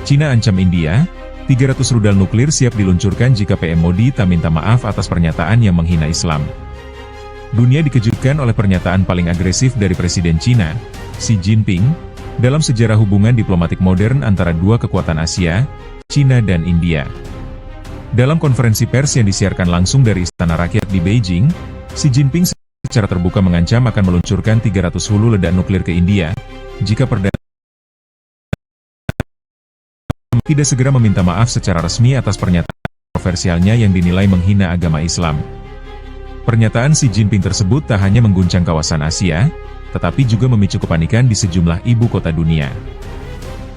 Cina ancam India, 300 rudal nuklir siap diluncurkan jika PM Modi tak minta maaf atas pernyataan yang menghina Islam. Dunia dikejutkan oleh pernyataan paling agresif dari Presiden Cina, Xi Jinping, dalam sejarah hubungan diplomatik modern antara dua kekuatan Asia, Cina dan India. Dalam konferensi pers yang disiarkan langsung dari Istana Rakyat di Beijing, Xi Jinping secara terbuka mengancam akan meluncurkan 300 hulu ledak nuklir ke India, jika Perdana tidak segera meminta maaf secara resmi atas pernyataan kontroversialnya yang dinilai menghina agama Islam. Pernyataan Xi Jinping tersebut tak hanya mengguncang kawasan Asia, tetapi juga memicu kepanikan di sejumlah ibu kota dunia.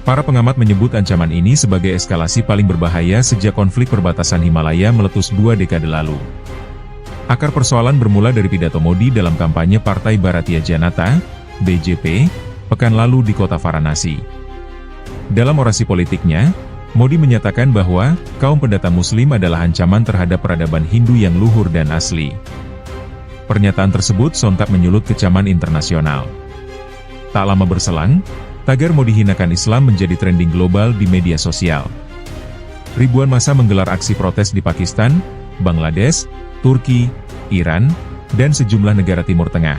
Para pengamat menyebut ancaman ini sebagai eskalasi paling berbahaya sejak konflik perbatasan Himalaya meletus 2 dekade lalu. Akar persoalan bermula dari pidato Modi dalam kampanye Partai Bharatiya Janata, BJP, pekan lalu di kota Varanasi. Dalam orasi politiknya, Modi menyatakan bahwa kaum pendatang Muslim adalah ancaman terhadap peradaban Hindu yang luhur dan asli. Pernyataan tersebut sontak menyulut kecaman internasional. Tak lama berselang, tagar Modi hinakan Islam menjadi trending global di media sosial. Ribuan massa menggelar aksi protes di Pakistan, Bangladesh, Turki, Iran, dan sejumlah negara Timur Tengah.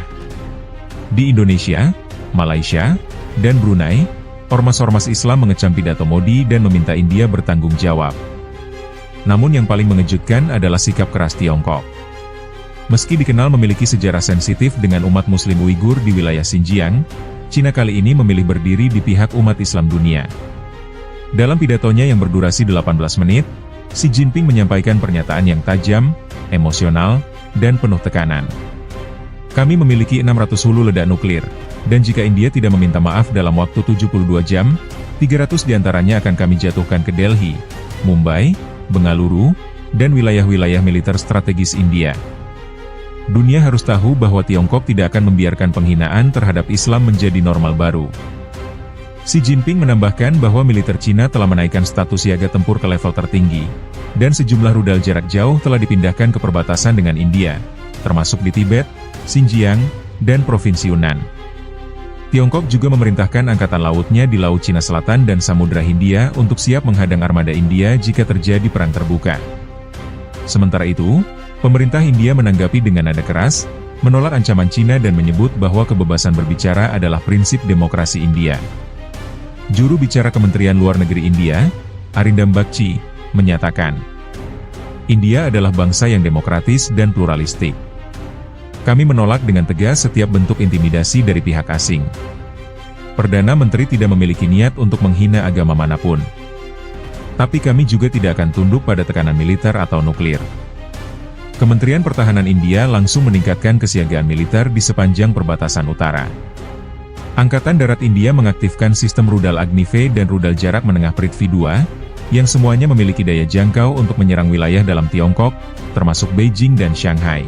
Di Indonesia, Malaysia, dan Brunei, ormas-ormas Islam mengecam pidato Modi dan meminta India bertanggung jawab. Namun yang paling mengejutkan adalah sikap keras Tiongkok. Meski dikenal memiliki sejarah sensitif dengan umat Muslim Uighur di wilayah Xinjiang, Cina kali ini memilih berdiri di pihak umat Islam dunia. Dalam pidatonya yang berdurasi 18 menit, Xi Jinping menyampaikan pernyataan yang tajam, emosional, dan penuh tekanan. Kami memiliki 600 hulu ledak nuklir, dan jika India tidak meminta maaf dalam waktu 72 jam, 300 diantaranya akan kami jatuhkan ke Delhi, Mumbai, Bengaluru, dan wilayah-wilayah militer strategis India. Dunia harus tahu bahwa Tiongkok tidak akan membiarkan penghinaan terhadap Islam menjadi normal baru. Xi Jinping menambahkan bahwa militer Cina telah menaikkan status siaga tempur ke level tertinggi, dan sejumlah rudal jarak jauh telah dipindahkan ke perbatasan dengan India, termasuk di Tibet, Xinjiang, dan Provinsi Yunnan. Tiongkok juga memerintahkan angkatan lautnya di Laut Cina Selatan dan Samudra Hindia untuk siap menghadang armada India jika terjadi perang terbuka. Sementara itu, pemerintah India menanggapi dengan nada keras, menolak ancaman Cina dan menyebut bahwa kebebasan berbicara adalah prinsip demokrasi India. Juru bicara Kementerian Luar Negeri India, Arindam Bagchi, menyatakan, India adalah bangsa yang demokratis dan pluralistik. Kami menolak dengan tegas setiap bentuk intimidasi dari pihak asing. Perdana Menteri tidak memiliki niat untuk menghina agama manapun. Tapi kami juga tidak akan tunduk pada tekanan militer atau nuklir. Kementerian Pertahanan India langsung meningkatkan kesiagaan militer di sepanjang perbatasan utara. Angkatan Darat India mengaktifkan sistem rudal Agni-V dan rudal jarak menengah Prithvi-2, yang semuanya memiliki daya jangkau untuk menyerang wilayah dalam Tiongkok, termasuk Beijing dan Shanghai.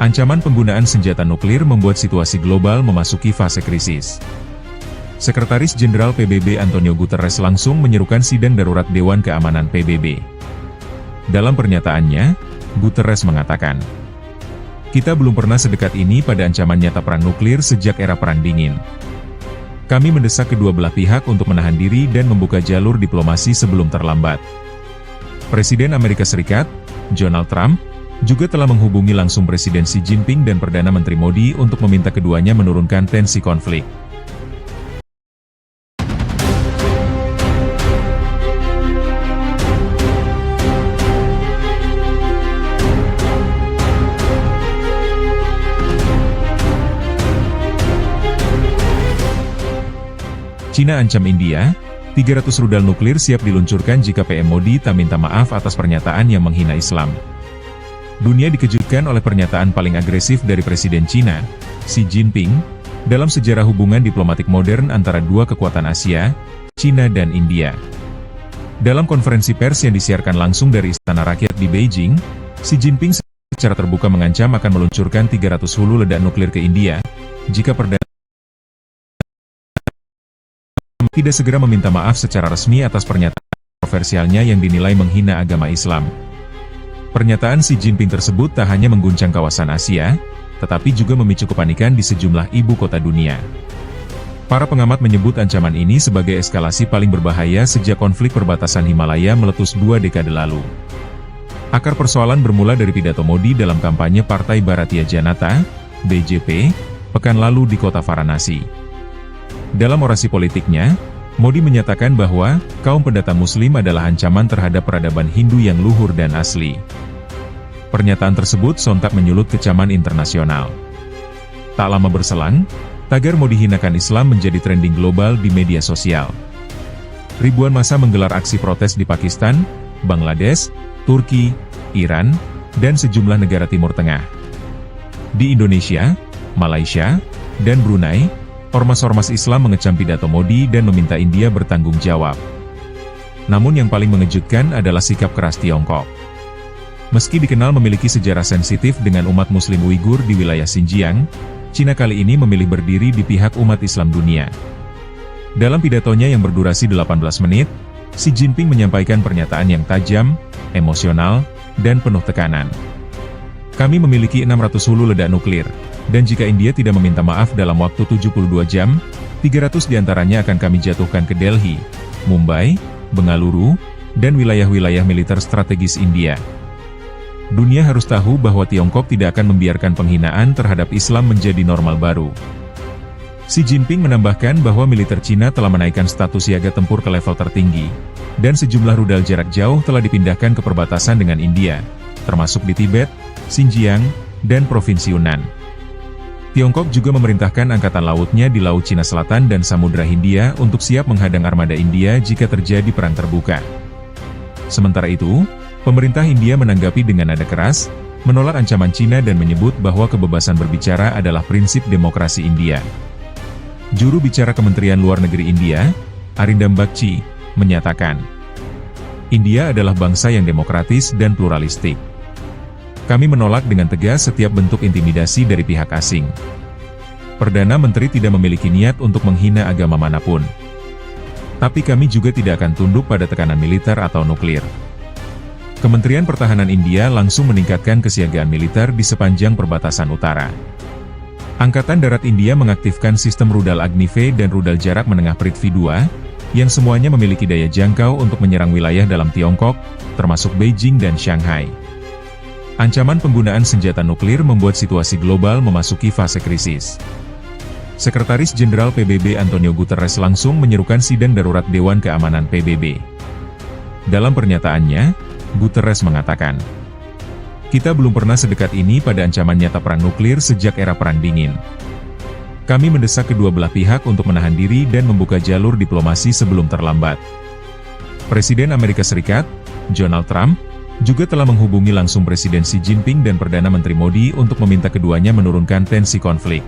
Ancaman penggunaan senjata nuklir membuat situasi global memasuki fase krisis. Sekretaris Jenderal PBB Antonio Guterres langsung menyerukan sidang darurat Dewan Keamanan PBB. Dalam pernyataannya, Guterres mengatakan, "Kita belum pernah sedekat ini pada ancaman nyata perang nuklir sejak era Perang Dingin. Kami mendesak kedua belah pihak untuk menahan diri dan membuka jalur diplomasi sebelum terlambat." Presiden Amerika Serikat, Donald Trump, juga telah menghubungi langsung Presiden Xi Jinping dan Perdana Menteri Modi untuk meminta keduanya menurunkan tensi konflik. Cina ancam India, 300 rudal nuklir siap diluncurkan jika PM Modi tak minta maaf atas pernyataan yang menghina Islam. Dunia dikejutkan oleh pernyataan paling agresif dari Presiden Cina, Xi Jinping, dalam sejarah hubungan diplomatik modern antara dua kekuatan Asia, Cina dan India. Dalam konferensi pers yang disiarkan langsung dari Istana Rakyat di Beijing, Xi Jinping secara terbuka mengancam akan meluncurkan 300 hulu ledak nuklir ke India, jika Perdana tidak segera meminta maaf secara resmi atas pernyataan kontroversialnya yang dinilai menghina agama Islam. Pernyataan Xi Jinping tersebut tak hanya mengguncang kawasan Asia, tetapi juga memicu kepanikan di sejumlah ibu kota dunia. Para pengamat menyebut ancaman ini sebagai eskalasi paling berbahaya sejak konflik perbatasan Himalaya meletus 2 dekade lalu. Akar persoalan bermula dari pidato Modi dalam kampanye Partai Bharatiya Janata, BJP, pekan lalu di kota Varanasi. Dalam orasi politiknya, Modi menyatakan bahwa kaum pendatang Muslim adalah ancaman terhadap peradaban Hindu yang luhur dan asli. Pernyataan tersebut sontak menyulut kecaman internasional. Tak lama berselang, tagar Modi hinakan Islam menjadi trending global di media sosial. Ribuan massa menggelar aksi protes di Pakistan, Bangladesh, Turki, Iran, dan sejumlah negara Timur Tengah. Di Indonesia, Malaysia, dan Brunei, ormas-ormas Islam mengecam pidato Modi dan meminta India bertanggung jawab. Namun yang paling mengejutkan adalah sikap keras Tiongkok. Meski dikenal memiliki sejarah sensitif dengan umat Muslim Uighur di wilayah Xinjiang, Cina kali ini memilih berdiri di pihak umat Islam dunia. Dalam pidatonya yang berdurasi 18 menit, Xi Jinping menyampaikan pernyataan yang tajam, emosional, dan penuh tekanan. Kami memiliki 600 hulu ledak nuklir, dan jika India tidak meminta maaf dalam waktu 72 jam, 300 diantaranya akan kami jatuhkan ke Delhi, Mumbai, Bengaluru, dan wilayah-wilayah militer strategis India. Dunia harus tahu bahwa Tiongkok tidak akan membiarkan penghinaan terhadap Islam menjadi normal baru. Xi Jinping menambahkan bahwa militer Cina telah menaikkan status siaga tempur ke level tertinggi, dan sejumlah rudal jarak jauh telah dipindahkan ke perbatasan dengan India, termasuk di Tibet, Xinjiang, dan Provinsi Yunnan. Tiongkok juga memerintahkan angkatan lautnya di Laut Cina Selatan dan Samudra Hindia untuk siap menghadang armada India jika terjadi perang terbuka. Sementara itu, pemerintah India menanggapi dengan nada keras, menolak ancaman Cina dan menyebut bahwa kebebasan berbicara adalah prinsip demokrasi India. Juru bicara Kementerian Luar Negeri India, Arindam Bagchi, menyatakan, India adalah bangsa yang demokratis dan pluralistik. Kami menolak dengan tegas setiap bentuk intimidasi dari pihak asing. Perdana Menteri tidak memiliki niat untuk menghina agama manapun. Tapi kami juga tidak akan tunduk pada tekanan militer atau nuklir. Kementerian Pertahanan India langsung meningkatkan kesiagaan militer di sepanjang perbatasan utara. Angkatan Darat India mengaktifkan sistem rudal Agni-V dan rudal jarak menengah Prithvi-2, yang semuanya memiliki daya jangkau untuk menyerang wilayah dalam Tiongkok, termasuk Beijing dan Shanghai. Ancaman penggunaan senjata nuklir membuat situasi global memasuki fase krisis. Sekretaris Jenderal PBB Antonio Guterres langsung menyerukan sidang darurat Dewan Keamanan PBB. Dalam pernyataannya, Guterres mengatakan, kita belum pernah sedekat ini pada ancaman nyata perang nuklir sejak era Perang Dingin. Kami mendesak kedua belah pihak untuk menahan diri dan membuka jalur diplomasi sebelum terlambat. Presiden Amerika Serikat, Donald Trump, juga telah menghubungi langsung Presiden Xi Jinping dan Perdana Menteri Modi untuk meminta keduanya menurunkan tensi konflik.